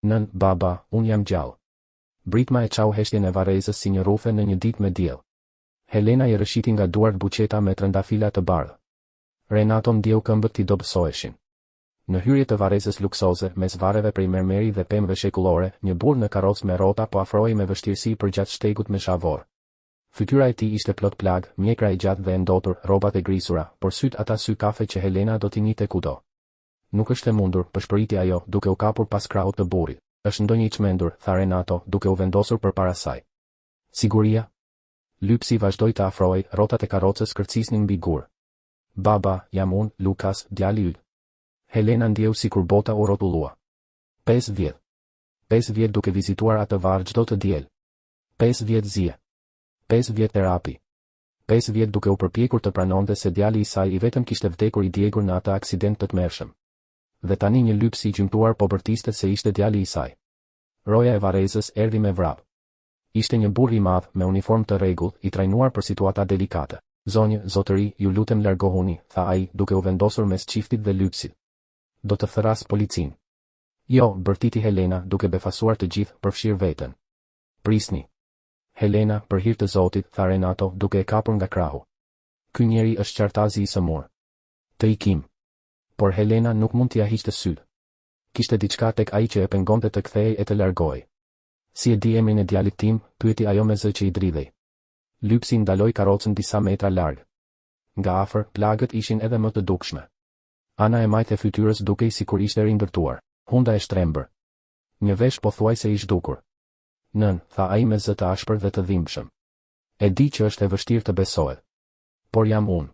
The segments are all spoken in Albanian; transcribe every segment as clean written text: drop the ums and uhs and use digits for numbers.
Nën, baba, unë jam gjallë. Britma e qau heshtjen e varezës si një rufe në një ditë me diell. Helena i rëshiti nga duart buqeta me trëndafila të bardhë. Renato ndjeu këmbët t'i dobësoheshin. Në hyrje të varezës luksoze, mes vareve prej mermeri dhe pemëve shekullore, një burr në karrocë me rrota po afrohej me vështirësi përgjatë shtegut me shavor. Fytyra e tij ishte plot plag, mjekra e gjatë dhe e ndotur, rrobat e grisura, por syt ata sy kafe që Helena do t'i njihte kudo. Nuk është e mundur, përshpëriti ajo, duke u kapur pas krahut të burrit. Është ndonjë i çmendur, tha Renato, duke u vendosur përpara saj. Siguria? Lypsi vazhdoi të afrohej, rrotat e karrocës kërcisnin mbi gur. Baba, jam unë, Lukas, djali yt. Helena ndjeu sikur bota u rrotullua. 5 vjet. 5 vjet duke vizituar atë varr çdo të diel. 5 vjet zije. 5 vjet terapi. 5 vjet duke u përpjekur të pranonte se djali i saj i vetëm kishte vdekur i djegur në atë aksident të tmerrshëm. Dhe tani një lyps i gjymtuar po bërtiste se ishte djali i saj. Roja e varezës erdhi me vrap. Ishte një burr i madh me uniformë të rregullt, i trajnuar për situata delikate. Zonjë, zotëri, ju lutem largohuni, tha ai, duke u vendosur mes çiftit dhe lypsit. Do të thras policin. Jo, bërtiti Helena, duke befasuar të gjithë, përfshir veten. Prisni. Helena, për hir të Zotit, tha Renato, duke e kapur nga krahu. Ky njeri është qartazi i sëmur. Të ikim. Por Helena nuk mund t'ia hiqte syt. Kishte diçka tek ai që e pengonte të kthehej e të largohej. Si e di emrin e djalit tim, pyeti ajo me zë që i dridhej. Lypsi ndaloi karrocën disa metra larg. Nga afër, plagët ishin edhe më të dukshme. Ana e majtë e fytyrës dukej sikur ishte rindërtuar. Hunda e shtrembër. Një vesh pothuajse i zhdukur. Nën, tha ai me zë të ashpër dhe të dhimbshëm. E di që është e vështirë të besohet. Por jam unë.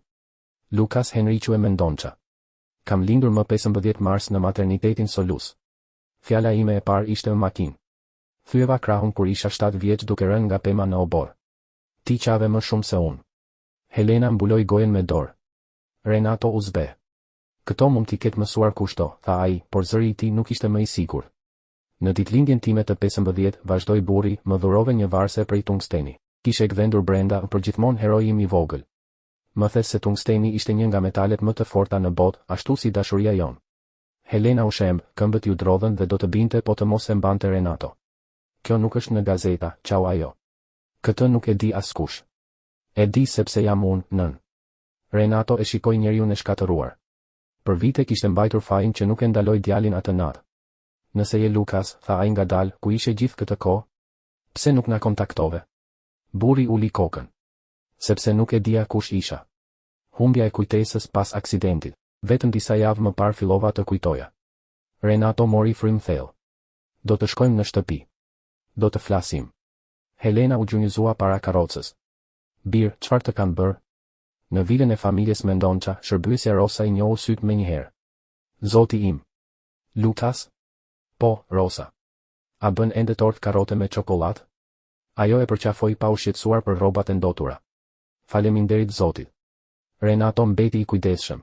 Lukas Henrique Mendonça. Kam lindur më 15 mars në maternitetin Solus. Fjala ime e parë ishte në makinë. Thyeva krahun kur isha 7 vjeç duke rënë nga pema në obor. Ti qave më shumë se unë. Helena mbuloi gojen me dorë. Renato u zbe. Këto mund t'i ketë mësuar kushto, tha ai, por zëri i tij nuk ishte më i sigurt. Në ditëlindjen time të 15, vazhdoi burri, më dhurove një varse prej tungsteni. Kishe gdhendur brenda, përgjithmonë heroi im i vogël. Më the se tungsteni ishte një nga metalet më të forta në botë, ashtu si dashuria jon. Helena u shemb, këmbët ju drodhen dhe do të binte po të mos e mbante Renato. Kjo nuk është në gazeta, qau ajo. Këtë nuk e di askush. E di sepse jam unë, nën. Renato e shikoi njeriun e shkatëruar. Për vite kishte mbajtur fajin që nuk e ndaloi djalin atë natë. Nëse je Lukas, tha ai ngadalë, ku ishe gjithë këtë kohë? Pse nuk na kontaktove? Burri uli kokën. Sepse nuk e dija kush isha. Humbja e kujtesës pas aksidentit. Vetëm disa javë më parë fillova të kujtoja. Renato mori frym thellë. Do të shkojmë në shtëpi. Do të flasim. Helena u gjunjëzua para karrocës. Bir, çfarë të kanë bërë? Në vilën e familjes Mendonça, shërbyesja Rosa i njohu syt menjëherë. Zoti im. Lukas? Po, Rosa. A bën ende tort karote me çokoladë? Ajo e përqafoi pa u shqetësuar për rrobat e ndotura. Faleminderit Zotit. Renato mbeti i kujdesshëm.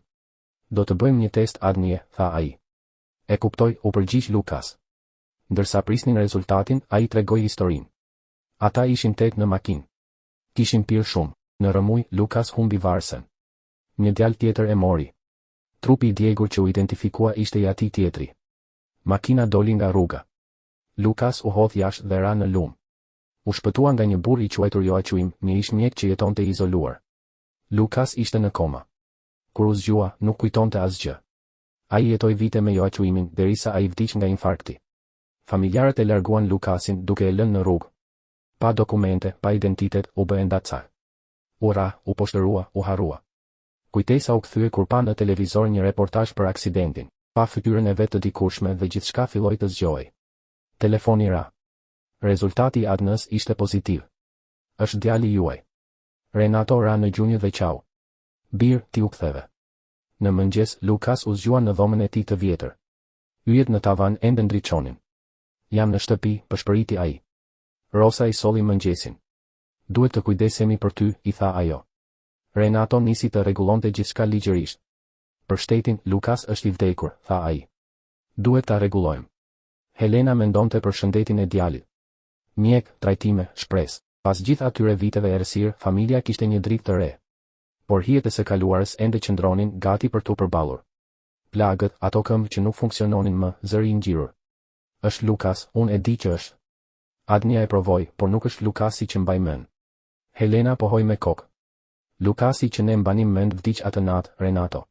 Do të bëjmë një test ADN, tha ai. E kuptoj, u përgjigj Lukas. Ndërsa prisnin rezultatin, ai tregoi historinë. Ata ishin 8 në makinë. Kishin pirë shumë. Në rëmuj, Lukas humbi varsen. Një djalë tjetër e mori. Trupi i djegur që u identifikua ishte i atij tjetri. Makina doli nga rruga. Lukas u hodh jashtë dhe ra në lum. U shpëtua nga një burr i quajtur Joaquim, një ish mjek që jetonte izoluar. Lukas ishte në koma. Kur u zgjua, nuk kujtonte asgjë. Ai jetoi vite me Joaquimin derisa ai vdiq nga infarkti. Familjarët e larguan Lukasin duke e lënë në rrugë. Pa dokumente, pa identitet, u bë ndaca. U ra, u poshtërua, u harrua. Kujtesa u kthye kur pa në televizor një reportazh për aksidentin. Pa fytyrën e vetë të dikurshme dhe gjithçka filloi të zgjohej. Telefoni ra. Rezultati i ADN-s ishte pozitiv. Është djali juaj. Renato ra në gjunjë dhe qau. Bir, ti u ktheve. Në mëngjes, Lukas u zgjua në dhomën e tij të vjetër. Yjet në tavan ende ndriçonin. Jam në shtëpi, përshpëriti ai. Rosa i solli mëngjesin. Duhet të kujdesemi për ty, i tha ajo. Renato nisi të rregullonte gjithçka ligjërisht. Për shtetin, Lukas është i vdekur, tha ai. Duhet ta rregullojmë. Helena mendonte për shëndetin e djalit. Mjek, trajtime, shpresë. Pas gjithë atyre viteve errësirë, familja kishte një dritë të re. Por hijet e së kaluarës ende qëndronin gati për t'u përballur. Plagët, ato këmbë që nuk funksiononin më, zëri i ngjirur. Është Lukas, unë e di që është. Adnia e provoj, por nuk është Lukasi që mbaj mend. Helena pohoi me kokë. Lukasi që ne mbanim mend vdiq atë natë, Renato.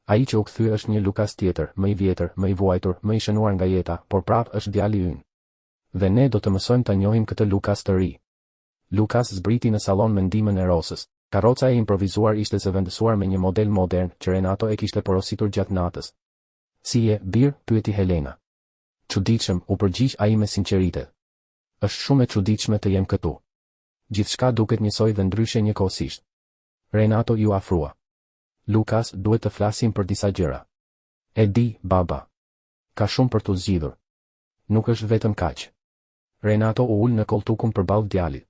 Ai që u kthye është një Lukas tjetër, më i vjetër, më i vuajtur, më i shënuar nga jeta, por prap është djali ynë. Dhe ne do të mësojmë ta njohim këtë Lukas të ri. Lukas zbriti në sallon me ndihmën e Rosës. Karroca e improvizuar ishte zëvendësuar me një model modern që Renato e kishte porositur gjatë natës. Si je, bir? Pyeti Helena. Çuditshëm, u përgjigj ai me sinqeritet. Është shumë e çuditshme të jem këtu. Gjithçka duket njësoj dhe ndryshe njëkohësisht. Renato ju afrua. Lukas, duhet të flasim për disa gjëra. E di, baba. Ka shumë për t'u zgjidhur. Nuk është vetëm kaq. Renato u ul në koltukun përballë djalit.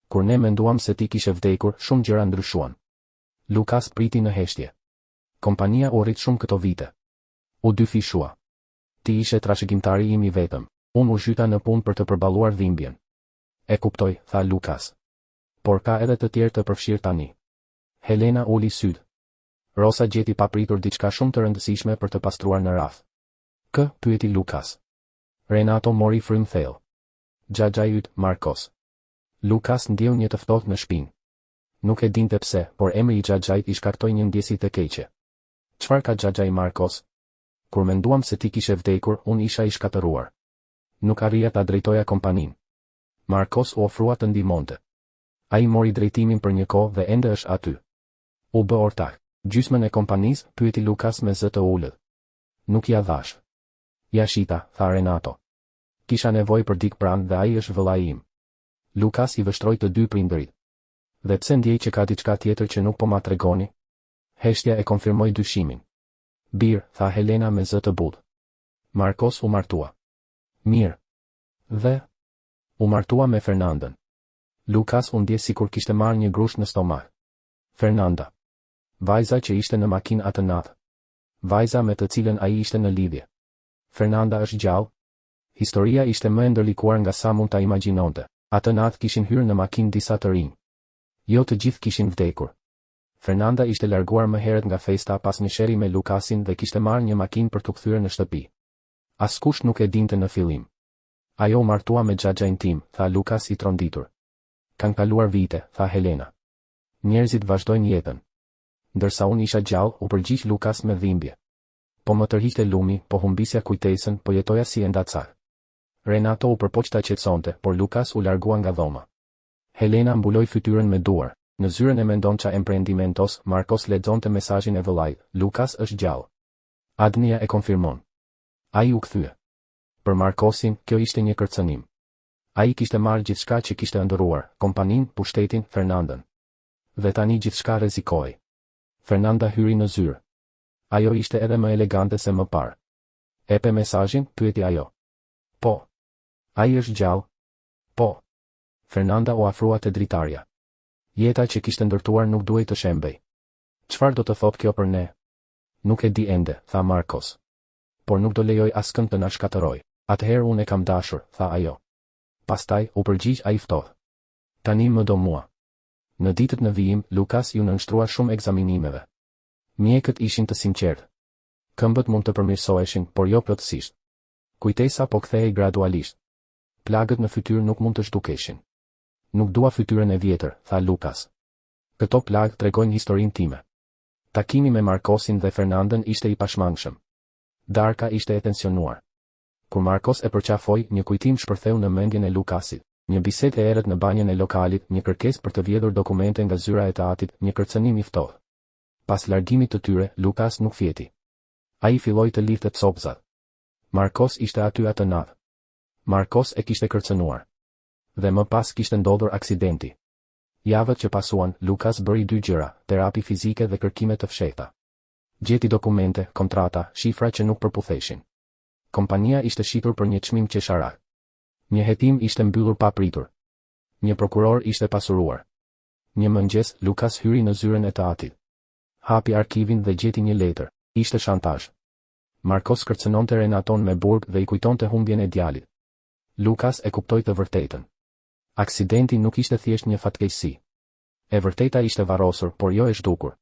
Kur ne menduam se ti kishe vdekur, shumë gjëra ndryshuan. Lukas priti në heshtje. Kompania u rrit shumë këto vite. U dyfishua. Ti ishe trashëgimtari im i vetëm. Unë u zhyta në punë për të përballuar dhimbjen. E kuptoj, tha Lukas. Por ka edhe të tjerë të përfshirë tani. Helena uli syt. Rosa gjeti papritur diçka shumë të rëndësishme për të pastruar në rraf. Kë? Pyeti Lukas. Renato mori frym thellë. Xhaxhai yt, Markos. Lukas ndjeu një të ftohtë në shpinë. Nuk e dinte pse, por emri i Xhaxhait i shkaktoi një ndjesi të keqe. Çfarë ka Xhaxhai, Markos? Kur menduam se ti kishe vdekur, unë isha i shkatëruar. Nuk arrija ta drejtoja kompaninë. Markos u ofrua të ndihmonte. Ai mori drejtimin për një kohë dhe ende është aty. U bë ortak. Gjysmën e kompanisë? Pyeti Lukas me zë të ulët. Nuk ja dhash. Ja shita, tha Renato. Kisha nevojë për dik pranë dhe ai është vëllai im. Lukas i vështroi të dy prindërit. Dhe pse ndjej që ka diçka tjetër që nuk po ma tregoni? Heshtja e konfirmoi dyshimin. Bir, tha Helena me zë të butë. Markos u martua. Mirë. Dhe? U martua me Fernandën. Lukas u ndje sikur kishte marrë një grusht në stomak. Fernanda. Vajza që ishte në makinë atë natë. Vajza me të cilën ai ishte në lidhje. Fernanda është gjallë. Historia ishte më e ndërlikuar nga sa mund ta imagjinonte. Atë natë kishin hyrë në makinë disa të rinj. Jo të gjithë kishin vdekur. Fernanda ishte larguar më herët nga festa pas një sheri me Lukasin dhe kishte marrë një makinë për t'u kthyer në shtëpi. Askush nuk e dinte në fillim. Ajo u martua me xhaxhain tim, tha Lukas i tronditur. Kanë kaluar vite, tha Helena. Njerëzit vazhdojnë jetën. Ndërsa unë isha gjallë, u përgjigj Lukas me dhimbje. Po më tërhiqte lumi, po humbisja kujtesën, po jetoja si enda cak. Renato u përpoq ta qetësonte, por Lukas u largua nga dhoma. Helena mbuloi fytyrën me duar. Në zyrën e mendonça emprendimentos, Markos lexonte mesazhin e vëllait. Lukas është gjallë. Adnia e konfirmon. Ai u kthye. Për Markosin, kjo ishte një kërcënim. Ai kishte marrë gjithçka që kishte ndëruar, kompaninë, pushtetin, Fernandën. Dhe tani gjithçka rrezikoi. Fernanda hyri në zyrë. Ajo ishte edhe më elegante se më parë. Epe mesazhin? Pyeti ajo. Po. Ai është gjallë? Po. Fernanda u afrua te dritarja. Jeta që kishte ndërtuar nuk duhej të shembej. Çfarë do të thotë kjo për ne? Nuk e di ende, tha Markos. Por nuk do lejoj askënd të na shkatërroj. Atëherë unë e kam dashur, tha ajo. Pastaj u përgjigj ai ftohtë. Tani më do mua. Në ditët në vijim, Lukas ju nënshtrua shumë ekzaminimeve. Mjekët ishin të sinqertë. Këmbët mund të përmirësoheshin, por jo plotësisht. Kujtesa po kthehej gradualisht. Plagët në fytyrë nuk mund të zhdukeshin. Nuk dua fytyrën e vjetër, tha Lukas. Këto plagë tregojnë historinë time. Takimi me Markosin dhe Fernandën ishte i pashmangshëm. Darka ishte e tensionuar. Kur Markos e përqafoi, një kujtim shpërtheu në mendjen e Lukasit. Një bisedë e errët në banjën e lokalit, një kërkesë për të vjedhur dokumente nga zyra e teatrit, një kërcënim i ftohtë. Pas largimit të tyre, Lukas nuk fjeti. Ai filloi të lidhte copzat. Markos ishte aty atë natë. Markos e kishte kërcënuar. Dhe më pas kishte ndodhur aksidenti. Javët që pasuan, Lukas bëri dy gjëra, terapi fizike dhe kërkime të fshehta. Gjeti dokumente, kontrata, shifra që nuk përputheshin. Kompania ishte shitur për një çmim qesharak. Një hetim ishte mbyllur pa pritur. Një prokuror ishte pasuruar. Një mëngjes, Lukas hyri në zyrën e teatrit. Hapi arkivin dhe gjeti një letër. Ishte shantazh. Markos kërcënonte Renaton me burg dhe i kujtonte humbjen e djalit. Lukas e kuptoi të vërtetën. Aksidenti nuk ishte thjesht një fatkeqësi. E vërteta ishte varrosur, por jo e zhdukur.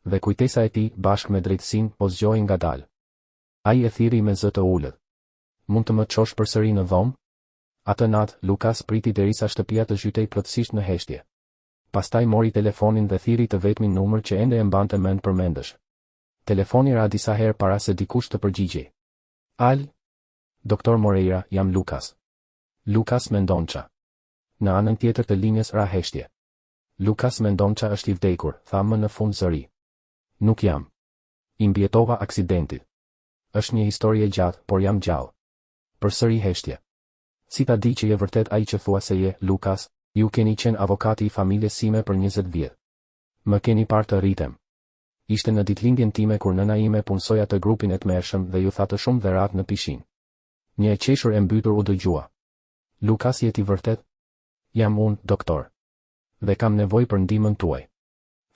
Dhe kujtesa e tij, bashkë me drejtësinë, po zgjoi ngadalë. Ai e thirri me zë të ulët. Mund të më çosh përsëri në dhomë? Atë natë, Lukas priti derisa shtëpia të zhytej plotësisht në heshtje. Pastaj mori telefonin dhe thiri të vetmin numër që ende e mbante mend përmendesh. Telefoni ra disa herë para se dikush të përgjigjej. Al? Doktor Moreira, jam Lukas. Lukas Mendonça. Në anën tjetër të linjës ra heshtje. Lukas Mendonça është i vdekur, tha më në fund zëri. Nuk jam. I mbijetova aksidentit. Është një histori e gjatë, por jam gjallë. Përsëri heshtje. Si ta di që je vërtet ai që thua se je, Lukas? Ju keni qenë avokati i familjes sime për 20 vjet. Më keni parë të rritem. Ishte në ditëlindjen time kur nëna ime punsoi atë grupin e tmerrshëm dhe ju tha të shumë dherat në pishin. Një e qeshur e mbytur u dëgjua. Lukas, je ti vërtet? Jam unë, doktor. Dhe kam nevojë për ndihmën tuaj.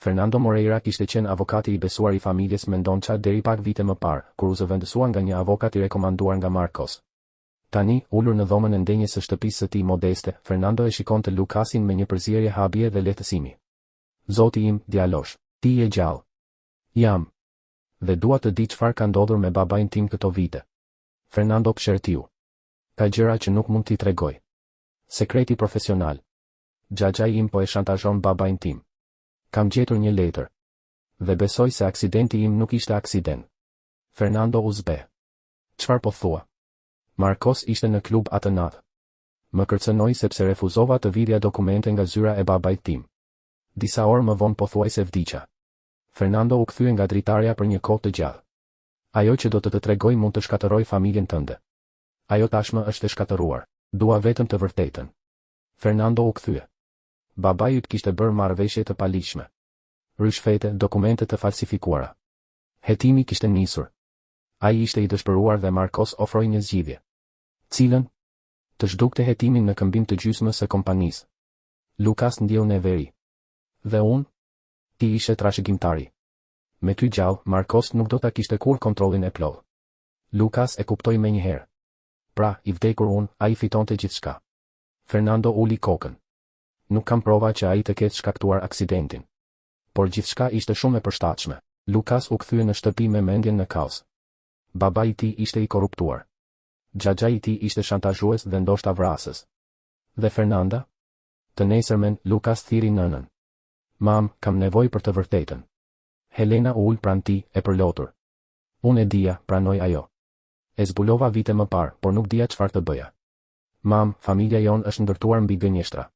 Fernando Moreira kishte qenë avokati i besuar i familjes Mendonça deri pak vite më parë, kur u zëvendësua nga një avokat i rekomanduar nga Marcos. Tani, ulur në dhomën e ndenjes së shtëpisë së tij modeste, Fernando e shikonte Lukasin me një përzierje habie dhe lehtësimi. Zoti im, djalosh, ti je gjallë. Jam. Dhe dua të di çfarë ka ndodhur me babain tim këto vite. Fernando pëshertiu. Ka gjëra që nuk mund t'i tregoj. Sekreti profesional. Xhaxhai im po e shantazhon babain tim. Kam gjetur një letër. Dhe besoj se aksidenti im nuk ishte aksident. Fernando u zbe. Çfarë po thua? Marcos ishte në klub atë natë. Më kërcënoi sepse refuzova të vidhja dokumente nga zyra e babait tim. Disa orë më vonë pothuajse vdiqa. Fernando u kthye nga dritarja për një kohë të gjatë. Ajo që do të tregoj mund të shkatërroj familjen tënde. Ajo tashmë është e shkatëruar. Dua vetëm të vërtetën. Fernando u kthye. Babai yt kishte bërë marrëveshje të paligjshme. Rishfete, dokumente të falsifikuara. Hetimi kishte nisur. Ai ishte i dëshpëruar dhe Marcos ofroi një zgjidhje. Cilën? Të zhdukte hetimin në këmbim të gjysmës së kompanisë. Lukas ndjeu neveri. Dhe unë? Ti ishe trashëgimtari. Me ty gjallë, Marcos nuk do ta kishte kur kontrollin e plotë. Lukas e kuptoi menjëherë. Pra, i vdekur unë, ai fitonte gjithçka. Fernando uli kokën. Nuk kam prova që ai të ketë shkaktuar aksidentin. Por gjithçka ishte shumë e përshtatshme. Lukas u kthye në shtëpi me mendjen në kaos. Babai i tij ishte i korruptuar. Xhaxhai i tij ishte shantazhues dhe ndoshta vrasës. Dhe Fernanda? Të nesërmen, Lukas thiri nënën. Mam, kam nevojë për të vërtetën. Helena u ul pranë tij, e përlotur. Unë e dija, pranoi ajo. E zbulova vite më parë, por nuk dija çfarë të bëja. Mam, familja jon është ndërtuar mbi gënjeshtra.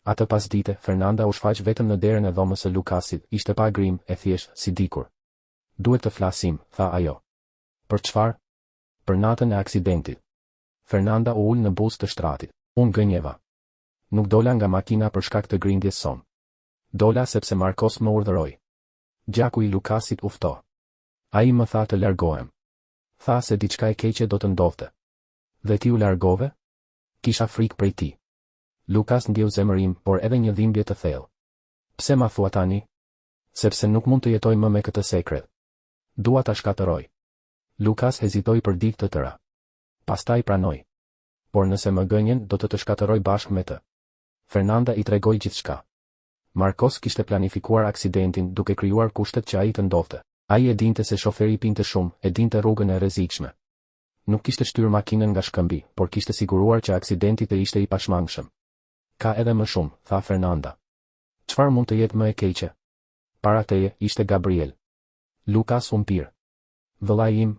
Atë pasdite, Fernanda u shfaq vetëm në derën e dhomës së Lukasit, ishte pa grim, e thjesht, si dikur. Duhet të flasim, tha ajo. Për çfarë? Për natën e aksidentit. Fernanda u ul në buzë të shtratit. Unë gënjeva. Nuk dola nga makina për shkak të grindjes son. Dola sepse Marcos më urdhëroi. Gjaku i Lukasit u fto. Ai më tha të largohem. Tha se diçka e keqe do të ndodhte. Dhe ti u largove? Kisha frikë prej ti. Lukas ndjeu zemërim, por edhe një dhimbje të thellë. Pse ma thua tani? Sepse nuk mund të jetoj më me këtë sekret. Dua ta shkatërroj. Lukas hezitoi për ditë të tëra. Pastaj pranoi. Por nëse më gënjen, do të shkatërroj bashkë me të. Fernanda i tregoi gjithçka. Marcos kishte planifikuar aksidentin duke krijuar kushtet që ai të ndodhte. Ai e dinte se shoferi pinte shumë, e dinte rrugën e rrezikshme. Nuk kishte shtyr makinën nga shkëmbi, por kishte siguruar që aksidenti të ishte i pashmangshëm. Ka edhe më shumë, tha Fernanda. Çfarë mund të jetë më e keqe? Para teje ishte Gabriel. Lukas u mpir. Vëllai im.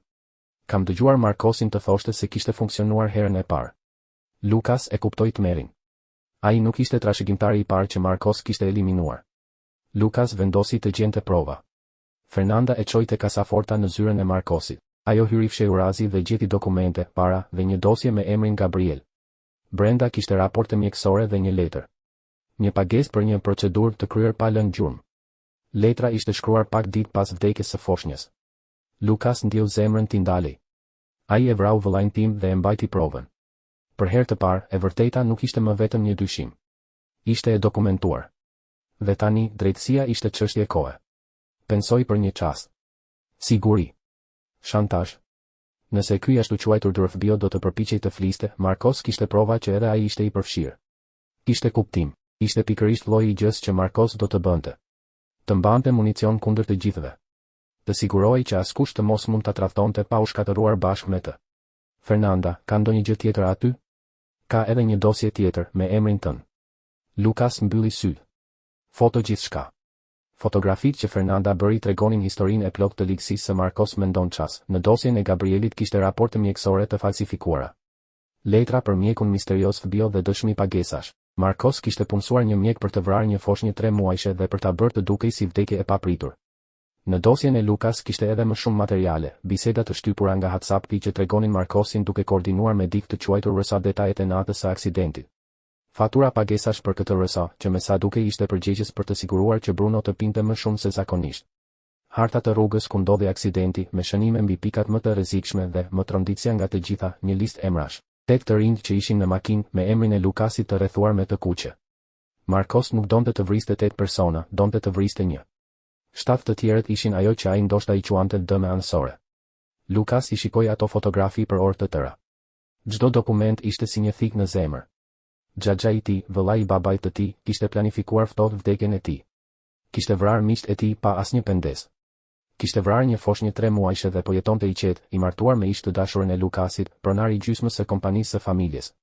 Kam dëgjuar Marcosin të thoshte se kishte funksionuar herën e parë. Lukas e kuptoi tmerrin. Ai nuk ishte trashëgimtari i parë që Marcos kishte eliminuar. Lukas vendosi të gjente prova. Fernanda e çoi te kasaforta në zyrën e Marcosit. Ajo hyri fshehurazi dhe gjeti dokumente, para dhe një dosje me emrin Gabriel. Brenda kishte raporte mjekësore dhe një letër. Një pagesë për një procedurë të kryer pa lënë gjurmë. Letra ishte shkruar pak ditë pas vdekjes së foshnjës. Lukas ndjeu zemrën t'i ndalej. Ai e vrau vëllain tim dhe e mbajti provën. Për herë të parë, e vërteta nuk ishte më vetëm një dyshim. Ishte e dokumentuar. Dhe tani, drejtësia ishte çështje kohe. Pensoi për një çast. Siguri. Shantazh. Nëse ky ashtu quajtur Durfbio do të përpiqej të fliste, Marcos kishte prova që edhe ai ishte i përfshirë. Kishte kuptim. Ishte pikërisht lloji i gjës që Marcos do të bënte. Të mbante municion kundër të gjithëve. Të sigurohej që askush të mos mund ta tradhtonte pa u shkatëruar bashkë me të. Fernanda, ka ndonjë gjë tjetër aty? Ka edhe një dosje tjetër, me emrin tënë. Lukas mbylli sytë. Foto gjithçka. Fotografitë që Fernanda bëri tregonin historinë e plotë të ligësisë së Marcos Mendonças. Në dosjen e Gabrielit kishte raporte mjekësore të falsifikuara. Letra për mjekun misterios Fabio dhe dëshmi pagesash. Marcos kishte punësuar një mjek për të vrarë një foshnjë 3 muajshe dhe për ta bërë të dukej si vdekje e papritur. Në dosjen e Lukas kishte edhe më shumë materiale, biseda të shtypura nga WhatsApp-i që tregonin Marcosin duke koordinuar me dikë të quajtur rësa detajet e natës së aksidentit. Fatura pagesash për këtë rësa, që me sa duke ishte përgjegjës për të siguruar që Bruno të pinte më shumë se zakonisht. Harta të rrugës ku ndodhi aksidenti, me shënime mbi pikat më të rrezikshme dhe më tronditja nga të gjitha, një listë emrash. 8 të rinj që ishin në makinë me emrin e Lukasit të rrethuar me të kuqe. Marcos nuk donte të vriste 8 persona, donte të vriste 1. 7 të tjerët ishin ajo që ai ndoshta i quante dëme anësore. Lukas i shikoi ato fotografi për orë të tëra. Çdo dokument ishte si një thik në zemër. Xhaxha i tij, vëllai i babait të tij, kishte planifikuar ftohtë vdekjen e tij. Kishte vrarë miqt e tij pa asnjë pendes. Kishte vrarë një foshnjë 3 muajshe dhe po jetonte i qetë, i martuar me ish të dashurën e Lukasit, pronar i gjysmës së kompanisë së familjes.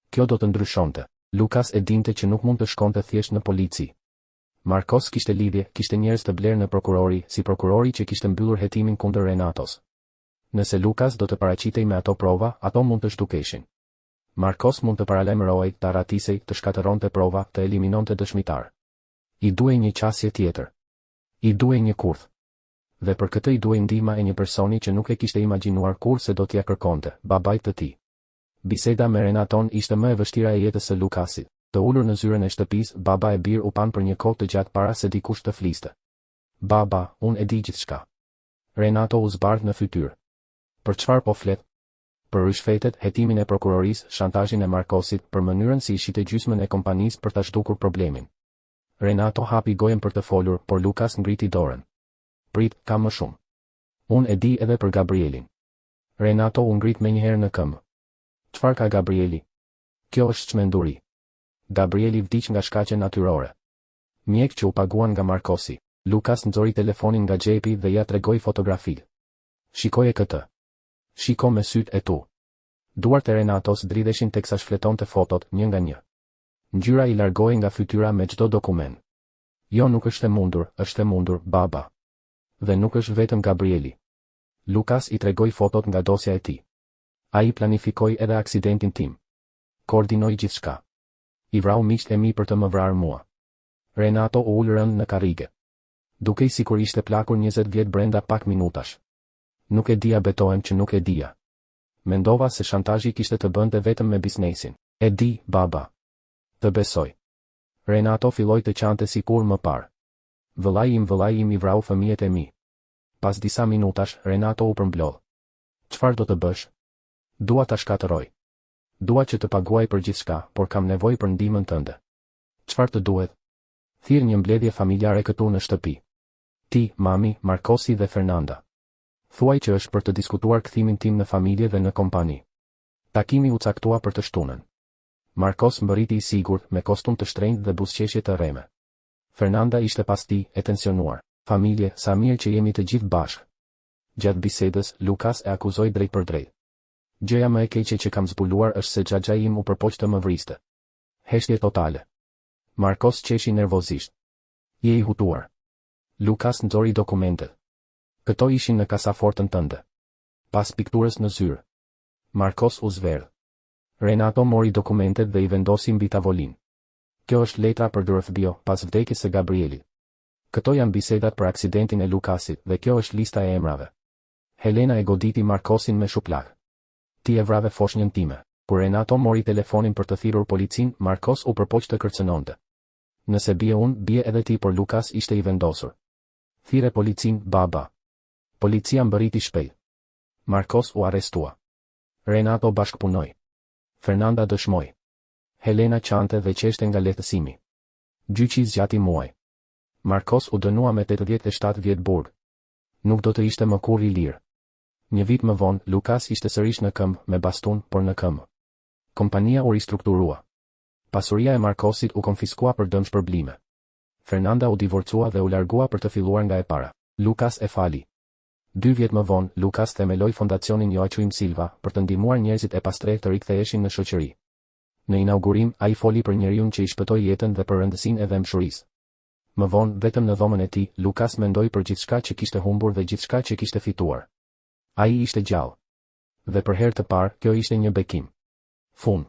Kjo do të ndryshonte. Lukas e dinte që nuk mund të shkonte thjesht në polici. Marcos kishte lidhje, kishte njerëz të blerë në prokurori, si prokurori që kishte mbyllur hetimin kundër Renatos. Nëse Lukas do të paraqitej me ato prova, ato mund të zhdukeshin. Marcos mund të paralajmërohej, të arratisej, të shkatëronte prova, të eliminonte dëshmitar. I duhej një qasje tjetër. I duhej një kurth. Dhe për këtë i duhej ndihma e një personi që nuk e kishte imagjinuar kurrë se do t'ia kërkonte, babait të tij. Biseda me Renaton ishte më e vështira e jetës së Lukasit. Të ulur në zyrën e shtëpisë, baba e bir u pan për një kohë të gjatë para se dikush të fliste. Baba, unë e di gjithçka. Renato u zbardh në fytyrë. Për çfarë po flet? Për rishfetet, hetimin e prokurorisë, shantazhin e Marcosit, për mënyrën si i shite gjysmën e kompanisë për ta zhdukur problemin. Renato hapi gojen për të folur, por Lukas ngriti dorën. Prit, ka më shumë. Unë e di edhe për Gabrielin. Renato u ngrit menjëherë në këmbë. Çfarë ka Gabrieli? Kjo është çmenduri. Gabrieli vdiq nga shkaqe natyrore. Mjek që u paguan nga Marcosi. Lukas nxori telefonin nga xhepi dhe ja tregoi fotografitë. Shikoje këtë. Shiko me sytë e tu. Duart e Renatos dridheshin teksa shfletonte fotot, një nga një. Ngjyra i largohej nga fytyra me çdo dokument. Jo, nuk është e mundur, është e mundur, baba. Dhe nuk është vetëm Gabrieli. Lukas i tregoi fotot nga dosja e tij. Ai planifikoi edhe aksidentin tim. Koordinoi gjithçka. I vrau miqt e mi për të më vrarë mua. Renato u ul rënd në karrige. Dukej sikur ishte plakur 20 vjet brenda pak minutash. Nuk e dija, betohem që nuk e dija. Mendova se shantazhi kishte të bënte vetëm me biznesin. E di, baba. Të besoj. Renato filloi të qante sikur më parë. Vëllai im i vrau fëmijët e mi. Pas disa minutash, Renato u përmblodh. Çfarë do të bësh? Dua ta shkatërroj. Dua që të paguaj për gjithçka, por kam nevojë për ndihmën tënde. Çfarë të duhet? Thirr një mbledhje familjare këtu në shtëpi. Ti, mami, Marcosi dhe Fernanda. Thuaj që është për të diskutuar kthimin tim në familje dhe në kompani. Takimi u caktua për të shtunën. Marcos mbërriti i sigurt, me kostum të shtrenjtë dhe buzëqeshje të rreme. Fernanda ishte pas tij, e tensionuar. Familje, sa mirë që jemi të gjithë bashkë. Gjatë bisedës, Lukas e akuzoi drejt për drejt. Gjëja më e keqe që kam zbuluar është se xhaxha im u përpoq të më vriste. Heshtje totale. Marcos qeshi nervozisht. Je i hutuar. Lukas nxori dokumentet. Këto ishin në kasafortën tënde. Pas pikturës në zyrë. Marcos u zverdh. Renato mori dokumentet dhe i vendosi mbi tavolinë. Kjo është letra për Fabio pas vdekjes së Gabrielit. Këto janë bisedat për aksidentin e Lukasit dhe kjo është lista e emrave. Helena e goditi Marcosin me shuplak. Ti e vrave foshnjën time. Kur Renato mori telefonin për të thirrur policin, Marcos u përpoq të kërcënonte. Nëse bie unë, bie edhe ti, por Lukas ishte i vendosur. Thirre policin, baba. Policia mbërriti shpejt. Marcos u arrestua. Renato bashkpunoi. Fernanda dëshmoi. Helena qante dhe qeshte nga lehtësimi. Gjyqi zgjati muaj. Marcos u dënua me 87 vjet burg. Nuk do të ishte më kurrë i lirë. Një vit më vonë, Lukas ishte sërish në këmbë, me bastun, por në këmbë. Kompania u ristrukturua. Pasuria e Marcosit u konfiskua për dëm shpërblime. Fernanda u divorcua dhe u largua për të filluar nga e para. Lukas e fali. 2 vjet më vonë, Lukas themeloi fondacionin Joachim Silva për të ndihmuar njerëzit e pastrer të riktheheshin në shoqëri. Në inaugurim, ai foli për njeriun që i shpëtoi jetën dhe për rëndësinë e dëmshurisë. Më vonë, vetëm në dhomën e tij, Lukas mendoi për gjithçka që kishte humbur dhe gjithçka që kishte fituar. Ai ishte gjallë. Dhe për herë të parë, kjo ishte një bekim. Fund.